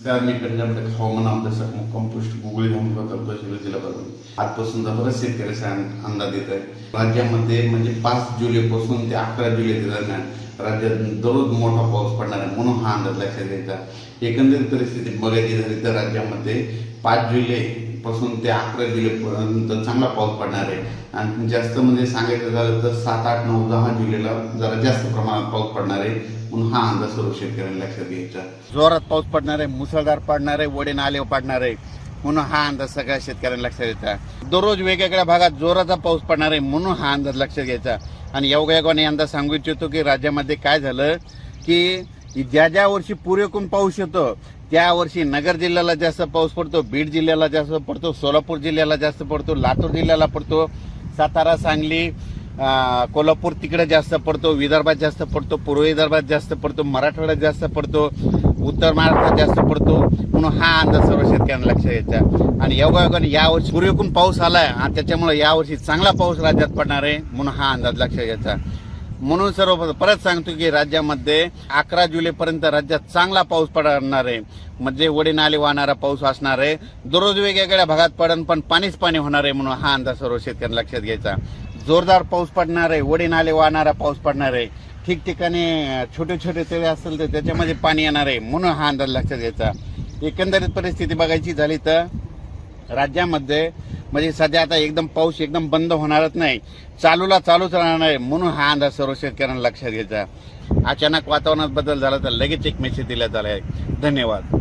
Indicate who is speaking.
Speaker 1: कर्नाटक हवामान अभ्यासक मुक्काम पोस्ट गुगळी धामणगाव जिल्ह्यापासून आजपासून बरेच शेतकऱ्याचा अंदाज येत आहे. राज्यामध्ये म्हणजे 5 जुलैपासून ते 11 जुलै दरम्यान राज्यात दररोज मोठा पाऊस पडणार आहे, म्हणून हा अंदाज लक्षात घ्यायचा. एकंदरीत परिस्थिती बघायची झाली तर राज्यामध्ये 5 जुलै पासून ते 11 जुलैपर्यंत चांगला पाऊस पडणार आहे. आणि जास्त म्हणजे सांगायचं झालं तर 7, 8, 9, 10 जुलैला जरा जास्त प्रमाणात पाऊस पडणार आहे, म्हणून हा अंदाज सर्व शेतकऱ्यांना लक्षात घ्यायचा.
Speaker 2: जोरात पाऊस पडणार आहे, मुसळधार पडणार आहे, वडे नाले पडणार आहे, म्हणून हा अंदाज सगळ्या शेतकऱ्यांना लक्षात घ्यायचा. दररोज वेगवेगळ्या भागात जोराचा पाऊस पडणार आहे, म्हणून हा अंदाज लक्षात घ्यायचा. आणि योगायोगाने अंदाज सांगू इच्छितो की राज्यामध्ये काय झालं की ज्या वर्षी पुरेपूर पाऊस येतो त्या वर्षी नगर जिल्ह्याला जास्त पाऊस पडतो, बीड जिल्ह्याला जास्त पडतो, सोलापूर जिल्ह्याला जास्त पडतो, लातूर जिल्ह्याला पडतो, सातारा, सांगली, कोल्हापूर तिकडे जास्त पडतो, विदर्भात जास्त पडतो, पूर्व विदर्भात जास्त पडतो, मराठवाड्यात जास्त पडतो, उत्तर महाराष्ट्रात जास्त पडतो, म्हणून हा अंदाज सर्व शेतकऱ्यांना लक्षात घ्यायचा. आणि योगायोगाने यावर्षी पुरेपूर पाऊस आलाय आणि त्याच्यामुळे यावर्षी चांगला पाऊस राज्यात पडणार आहे, म्हणून हा अंदाज लक्षात घ्यायचा. म्हणून सर्व परत सांगतो की राज्यामध्ये 11 जुलैपर्यंत राज्यात चांगला पाऊस पडणार आहे, म्हणजे वडे नाले वाहणारा पाऊस असणार आहे. दररोज वेगवेगळ्या भागात पडन पण पाणीच पाणी होणार आहे, म्हणून हा अंदाज सर्व शेतकऱ्यांना लक्षात घ्यायचा. जोरदार पाऊस पडणार आहे, वडे नाले वाहणारा पाऊस पडणार आहे, ठिकठिकाणी छोटे छोटे तळे असतील तर त्याच्यामध्ये पाणी येणार आहे, म्हणून हा अंदाज लक्षात घ्यायचा. एकंदरीत परिस्थिती बघायची झाली तर राज्यामध्ये म्हणजे सध्या आता एकदम पाऊस एकदम बंद होणारच नाही, चालूच राहणार आहे, म्हणून हा अंदाज सर्व शेतकऱ्यांना लक्षात घ्यायचा. अचानक वातावरणात बदल झाला तर लगेच एक मेसेज दिला झाला आहे. धन्यवाद.